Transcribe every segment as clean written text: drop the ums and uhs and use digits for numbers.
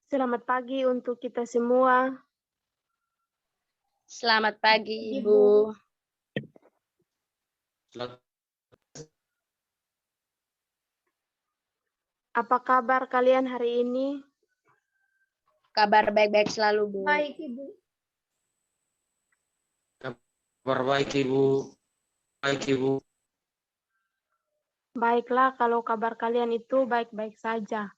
Selamat pagi untuk kita semua. Selamat pagi, Ibu. Apa kabar kalian hari ini? Kabar baik-baik selalu, Bu. Baik, Ibu. Kabar baik, Ibu. Baik, Ibu. Baiklah kalau kabar kalian itu baik-baik saja.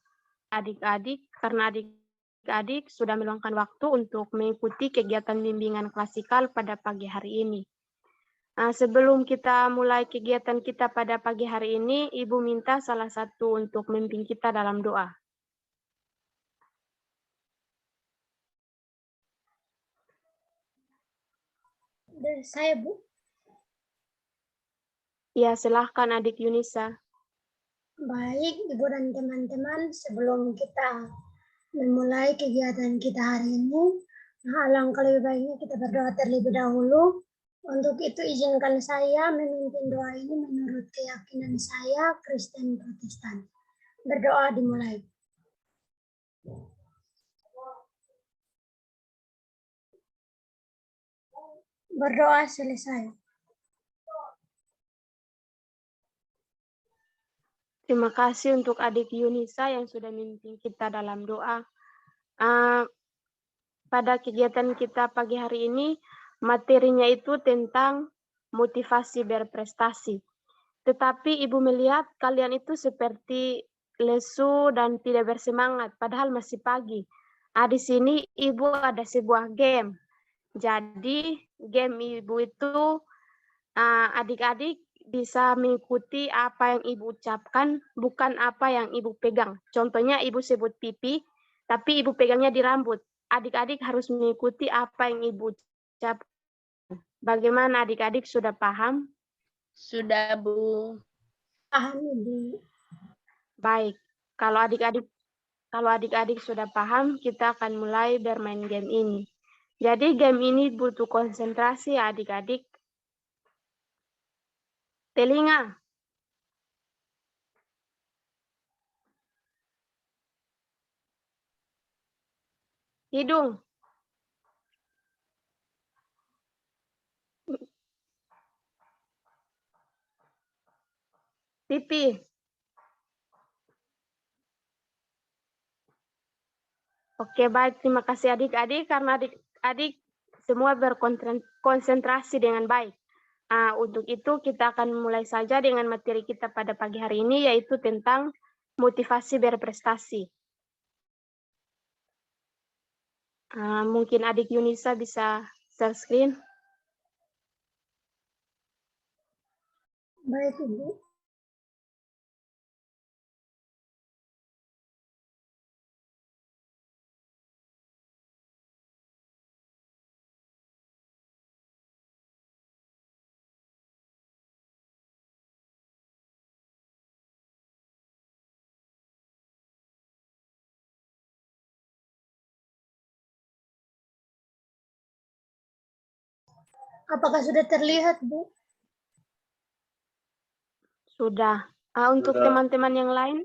Adik-adik, karena adik-adik sudah meluangkan waktu untuk mengikuti kegiatan bimbingan klasikal pada pagi hari ini. Sebelum kita mulai kegiatan kita pada pagi hari ini, Ibu minta salah satu untuk memimpin kita dalam doa. Saya, Bu. Ya, silahkan adik Yunisa. Baik, Ibu dan teman-teman, sebelum kita memulai kegiatan kita hari ini, alangkah lebih baiknya kita berdoa terlebih dahulu. Untuk itu izinkan saya memimpin doa ini menurut keyakinan saya, Kristen Protestan. Berdoa dimulai. Berdoa selesai. Terima kasih untuk adik Yunisa yang sudah memimpin kita dalam doa. Pada kegiatan kita pagi hari ini, materinya itu tentang motivasi berprestasi. Tetapi Ibu melihat kalian itu seperti lesu dan tidak bersemangat, padahal masih pagi. Di sini Ibu ada sebuah game. Jadi game Ibu itu adik-adik bisa mengikuti apa yang Ibu ucapkan, bukan apa yang Ibu pegang. Contohnya Ibu sebut pipi, tapi Ibu pegangnya di rambut. Adik-adik harus mengikuti apa yang Ibu ucapkan. Bagaimana adik-adik sudah paham? Sudah, Bu. Paham, Ibu. Baik, kalau adik-adik sudah paham, kita akan mulai bermain game ini. Jadi game ini butuh konsentrasi ya adik-adik. Telinga. Hidung. Pipi. Oke, baik. Terima kasih adik-adik karena adik-adik semua berkonsentrasi dengan baik. Untuk itu kita akan mulai saja dengan materi kita pada pagi hari ini, yaitu tentang motivasi berprestasi. Mungkin adik Yunisa bisa share screen. Baik, Ibu. Apakah sudah terlihat, Bu? Sudah. Untuk teman-teman yang lain?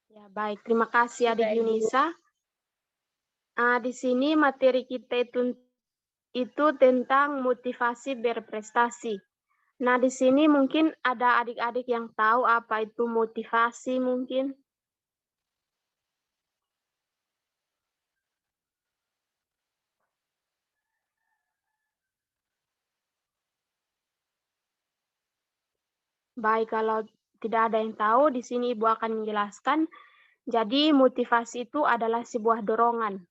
Ya, baik. Terima kasih adik Yunisa. Di sini materi kita itu tentang motivasi berprestasi. Nah, di sini mungkin ada adik-adik yang tahu apa itu motivasi mungkin. Baik, kalau tidak ada yang tahu, di sini Ibu akan menjelaskan. Jadi, motivasi itu adalah sebuah dorongan.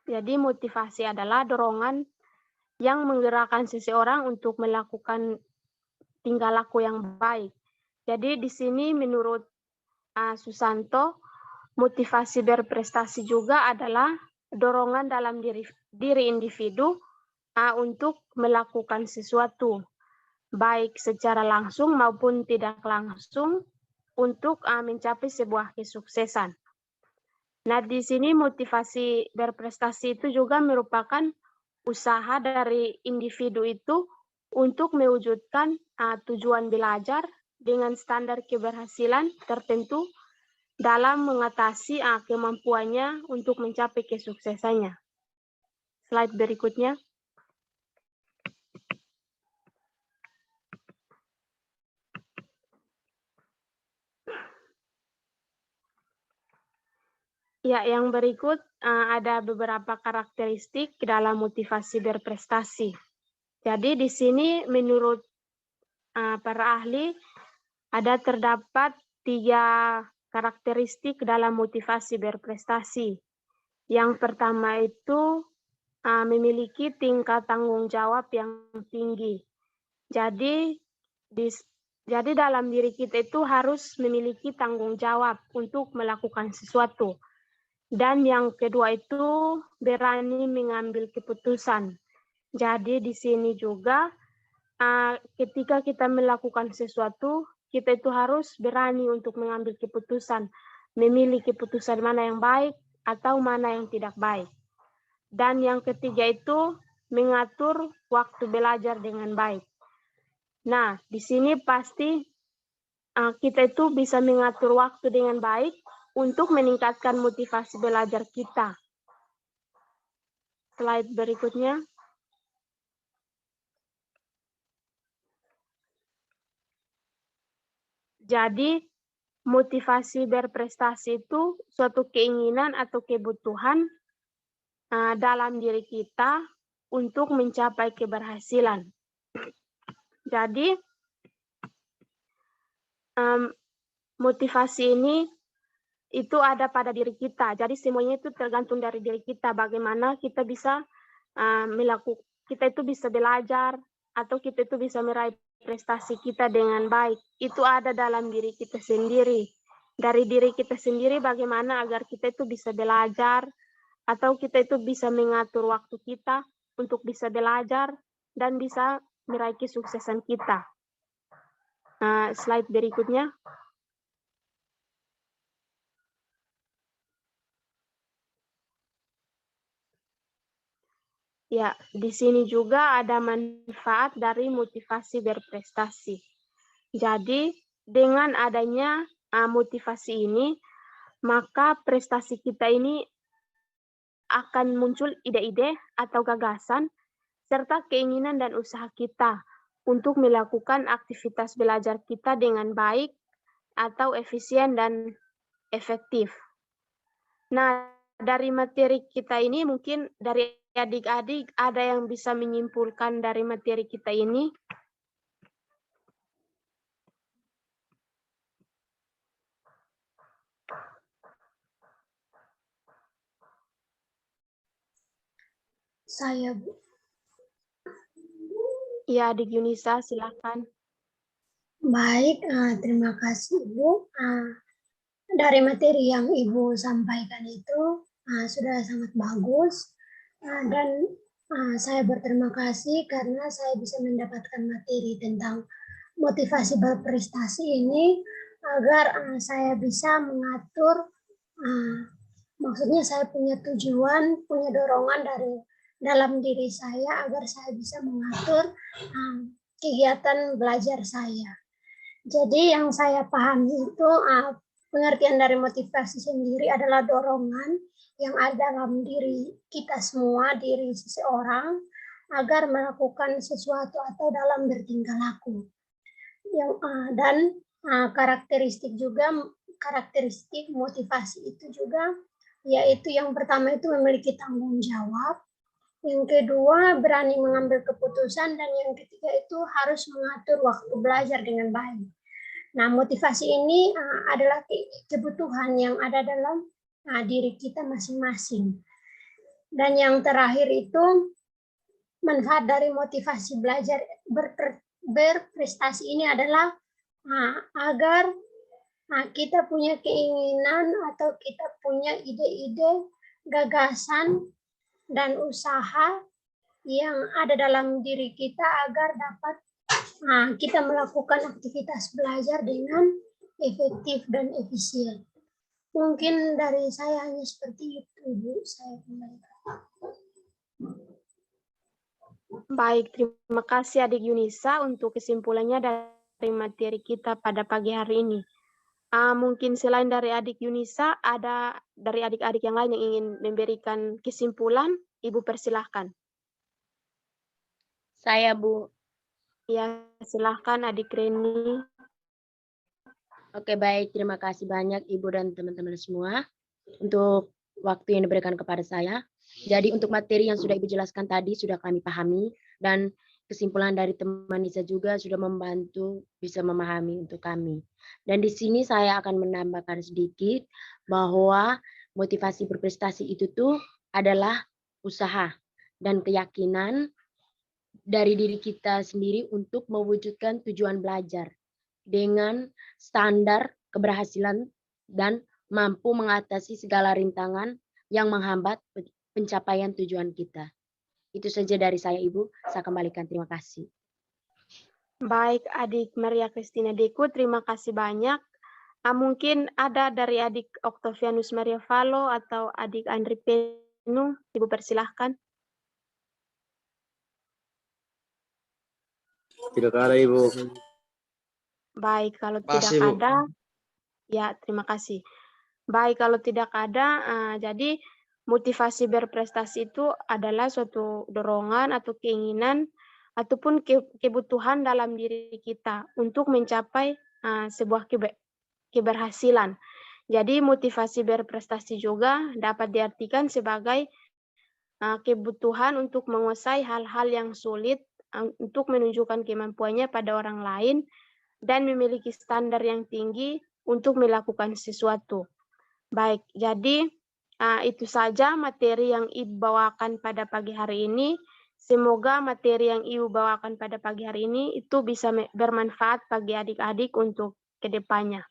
Jadi, motivasi adalah dorongan yang menggerakkan seseorang untuk melakukan tingkah laku yang baik. Jadi, di sini menurut Susanto, motivasi berprestasi juga adalah dorongan dalam diri individu untuk melakukan sesuatu, baik secara langsung maupun tidak langsung, untuk mencapai sebuah kesuksesan. Nah, di sini motivasi berprestasi itu juga merupakan usaha dari individu itu untuk mewujudkan tujuan belajar dengan standar keberhasilan tertentu dalam mengatasi kemampuannya untuk mencapai kesuksesannya. Slide berikutnya. Ya, yang berikut ada beberapa karakteristik dalam motivasi berprestasi. Jadi di sini menurut para ahli terdapat 3 karakteristik dalam motivasi berprestasi. Yang pertama itu memiliki tingkat tanggung jawab yang tinggi. Jadi dalam diri kita itu harus memiliki tanggung jawab untuk melakukan sesuatu. Dan yang kedua itu berani mengambil keputusan. Jadi di sini juga ketika kita melakukan sesuatu, kita itu harus berani untuk mengambil keputusan, memilih keputusan mana yang baik atau mana yang tidak baik. Dan yang ketiga itu mengatur waktu belajar dengan baik. Nah, di sini pasti kita itu bisa mengatur waktu dengan baik untuk meningkatkan motivasi belajar kita. Slide berikutnya. Jadi, motivasi berprestasi itu suatu keinginan atau kebutuhan dalam diri kita untuk mencapai keberhasilan. Jadi, motivasi ini itu ada pada diri kita. Jadi semuanya itu tergantung dari diri kita. Bagaimana kita bisa kita itu bisa belajar atau kita itu bisa meraih prestasi kita dengan baik. Itu ada dalam diri kita sendiri. Dari diri kita sendiri bagaimana agar kita itu bisa belajar atau kita itu bisa mengatur waktu kita untuk bisa belajar dan bisa meraih kesuksesan kita. Slide berikutnya. Ya, di sini juga ada manfaat dari motivasi berprestasi. Jadi, dengan adanya motivasi ini, maka prestasi kita ini akan muncul ide-ide atau gagasan, serta keinginan dan usaha kita untuk melakukan aktivitas belajar kita dengan baik atau efisien dan efektif. Nah, dari materi kita ini mungkin dari adik-adik ada yang bisa menyimpulkan dari materi kita ini? Saya, Bu. Ya, Adik Yunisa, silakan. Baik, terima kasih Ibu. Dari materi yang Ibu sampaikan itu sudah sangat bagus. Dan saya berterima kasih karena saya bisa mendapatkan materi tentang motivasi berprestasi ini agar saya bisa mengatur, maksudnya saya punya tujuan, punya dorongan dari dalam diri saya agar saya bisa mengatur kegiatan belajar saya. Jadi yang saya pahami itu pengertian dari motivasi sendiri adalah dorongan yang ada dalam diri kita semua, diri seseorang, agar melakukan sesuatu atau dalam bertingkah laku. Dan karakteristik motivasi itu juga, yaitu yang pertama itu memiliki tanggung jawab, yang kedua berani mengambil keputusan, dan yang ketiga itu harus mengatur waktu belajar dengan baik. Nah, motivasi ini adalah kebutuhan yang ada dalam diri kita masing-masing. Dan yang terakhir itu, manfaat dari motivasi belajar berprestasi ini adalah agar kita punya keinginan atau kita punya ide-ide, gagasan, dan usaha yang ada dalam diri kita agar dapat kita melakukan aktivitas belajar dengan efektif dan efisien. Mungkin dari saya hanya seperti itu, Bu. Saya kembalikan. Baik, terima kasih Adik Yunisa untuk kesimpulannya materi kita pada pagi hari ini. Mungkin selain dari adik Yunisa, ada dari adik-adik yang lain yang ingin memberikan kesimpulan, Ibu persilahkan. Saya, Bu. Ya, silahkan adik Reni. Oke, baik. Terima kasih banyak Ibu dan teman-teman semua untuk waktu yang diberikan kepada saya. Jadi untuk materi yang sudah Ibu jelaskan tadi sudah kami pahami, dan kesimpulan dari teman Nisa juga sudah membantu bisa memahami untuk kami. Dan di sini saya akan menambahkan sedikit bahwa motivasi berprestasi itu tuh adalah usaha dan keyakinan dari diri kita sendiri untuk mewujudkan tujuan belajar dengan standar keberhasilan dan mampu mengatasi segala rintangan yang menghambat pencapaian tujuan kita. Itu saja dari saya, Ibu. Saya kembalikan. Terima kasih. Baik, adik Maria Christina Deku, terima kasih banyak. Mungkin ada dari adik Octavianus Maria Valo atau adik Andri Penu, Ibu persilahkan. Tidak ada, Ibu. Baik, kalau Terima kasih, tidak Bu. ada, ya terima kasih. Baik, kalau tidak ada, jadi motivasi berprestasi itu adalah suatu dorongan atau keinginan ataupun kebutuhan dalam diri kita untuk mencapai sebuah keberhasilan. Jadi motivasi berprestasi juga dapat diartikan sebagai kebutuhan untuk menguasai hal-hal yang sulit untuk menunjukkan kemampuannya pada orang lain dan memiliki standar yang tinggi untuk melakukan sesuatu. Baik, jadi itu saja materi yang Ibu bawakan pada pagi hari ini. Semoga materi yang Ibu bawakan pada pagi hari ini itu bisa bermanfaat bagi adik-adik untuk kedepannya.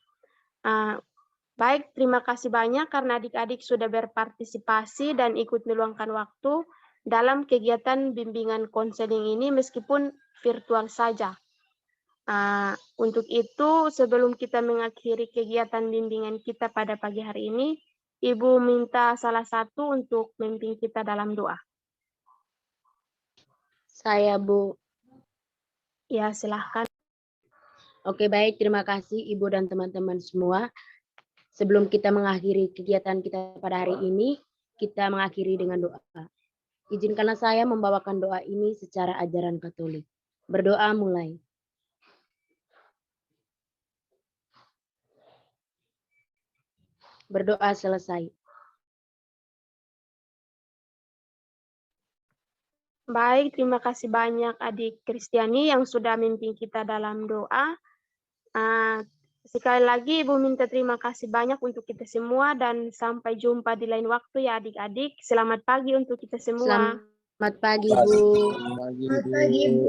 Baik, terima kasih banyak karena adik-adik sudah berpartisipasi dan ikut meluangkan waktu dalam kegiatan bimbingan konseling ini meskipun virtual saja. Untuk itu, sebelum kita mengakhiri kegiatan bimbingan kita pada pagi hari ini, Ibu minta salah satu untuk memimpin kita dalam doa. Saya, Bu. Ya, silahkan. Oke, baik. Terima kasih Ibu dan teman-teman semua. Sebelum kita mengakhiri kegiatan kita pada hari ini, kita mengakhiri dengan doa. Izinkanlah saya membawakan doa ini secara ajaran Katolik. Berdoa mulai. Berdoa selesai. Baik, terima kasih banyak adik Kristiani yang sudah memimpin kita dalam doa. Sekali lagi Ibu minta terima kasih banyak untuk kita semua dan sampai jumpa di lain waktu ya adik-adik. Selamat pagi untuk kita semua. Selamat pagi, Bu. Selamat pagi, Bu.